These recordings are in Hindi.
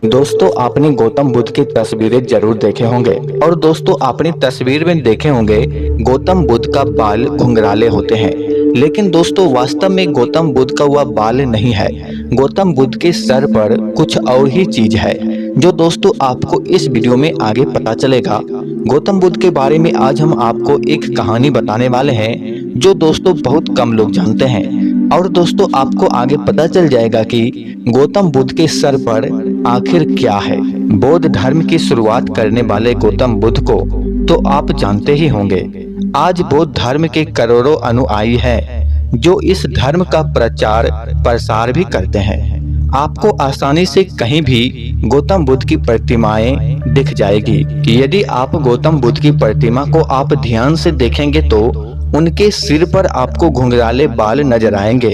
दोस्तों आपने गौतम बुद्ध की तस्वीरें जरूर देखे होंगे और दोस्तों आपने तस्वीर में देखे होंगे गौतम बुद्ध का बाल घुंघराले होते हैं। लेकिन दोस्तों वास्तव में गौतम बुद्ध का वह बाल नहीं है। गौतम बुद्ध के सर पर कुछ और ही चीज है जो दोस्तों आपको इस वीडियो में आगे पता चलेगा। गौतम बुद्ध के बारे में आज हम आपको एक कहानी बताने वाले हैं जो दोस्तों बहुत कम लोग जानते हैं। और दोस्तों आपको आगे पता चल जाएगा कि गौतम बुद्ध के सर पर आखिर क्या है। बौद्ध धर्म की शुरुआत करने वाले गौतम बुद्ध को तो आप जानते ही होंगे। आज बौद्ध धर्म के करोड़ों अनुयायी हैं जो इस धर्म का प्रचार प्रसार भी करते हैं। आपको आसानी से कहीं भी गौतम बुद्ध की प्रतिमाएं दिख जाएगी कि यदि आप गौतम बुद्ध की प्रतिमा को आप ध्यान से देखेंगे तो उनके सिर पर आपको घुंघराले बाल नजर आएंगे।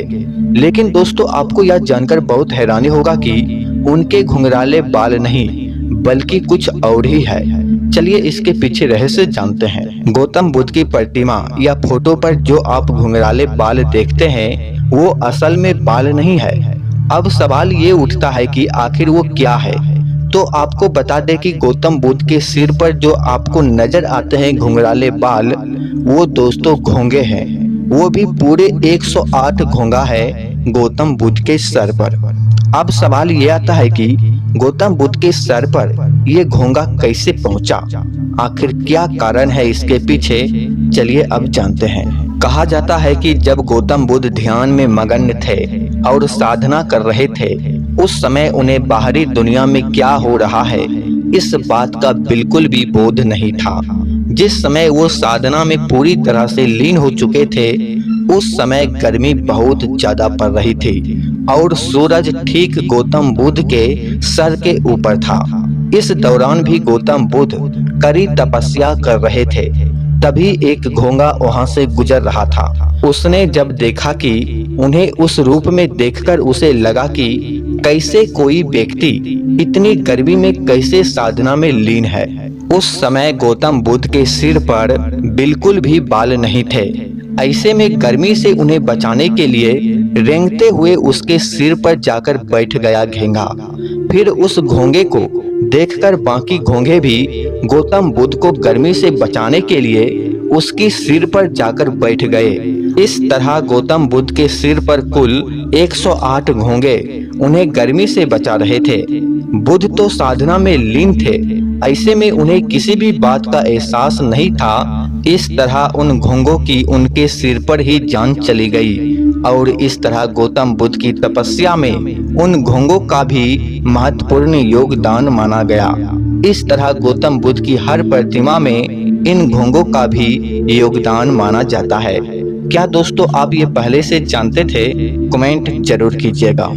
लेकिन दोस्तों आपको यह जानकर बहुत हैरानी होगा कि उनके घुंघराले बाल नहीं बल्कि कुछ और ही है। चलिए इसके पीछे रहस्य जानते हैं। गौतम बुद्ध की प्रतिमा या फोटो पर जो आप घुंघराले बाल देखते हैं वो असल में बाल नहीं है। अब सवाल ये उठता है कि आखिर वो क्या है। तो आपको बता दें कि गौतम बुद्ध के सिर पर जो आपको नजर आते हैं घुंघराले बाल वो दोस्तों घोंगे हैं। वो भी पूरे 108 घोंगा है गौतम बुद्ध के सर पर। अब सवाल ये आता है कि गौतम बुद्ध के सर पर ये घोंगा कैसे पहुंचा, आखिर क्या कारण है इसके पीछे, चलिए अब जानते हैं। कहा जाता है कि जब गौतम बुद्ध ध्यान में मगन थे और साधना कर रहे थे उस समय उन्हें बाहरी दुनिया में क्या हो रहा है इस बात का बिल्कुल भी बोध नहीं था। जिस समय वो साधना में पूरी तरह से लीन हो चुके थे उस समय गर्मी बहुत ज्यादा पड़ रही थी और सूरज ठीक गौतम बुद्ध के सर के ऊपर था। इस दौरान भी गौतम बुद्ध कड़ी तपस्या कर रहे थे। तभी एक घोंगा वहां से गुजर रहा था। उसने जब देखा कि उन्हें उस रूप में देखकर उसे लगा कि कैसे कोई व्यक्ति इतनी गर्मी में कैसे साधना में लीन है। उस समय गौतम बुद्ध के सिर पर बिल्कुल भी बाल नहीं थे। ऐसे में गर्मी से उन्हें बचाने के लिए रेंगते हुए उसके सिर पर जाकर बैठ गया घेंगा। फिर उस घोंगे को देखकर बाकी घोंगे भी गौतम बुद्ध को गर्मी से बचाने के लिए उसकी सिर पर जाकर बैठ गए। इस तरह गौतम बुद्ध के सिर पर कुल 108 घोंगे उन्हें गर्मी से बचा रहे थे। बुद्ध तो साधना में लीन थे, ऐसे में उन्हें किसी भी बात का एहसास नहीं था। इस तरह उन घोंगों की उनके सिर पर ही जान चली गई और इस तरह गौतम बुद्ध की तपस्या में उन घोंगों का भी महत्वपूर्ण योगदान माना गया। इस तरह गौतम बुद्ध की हर प्रतिमा में इन घोंगों का भी योगदान माना जाता है। क्या दोस्तों आप ये पहले से जानते थे? कमेंट जरूर कीजिएगा।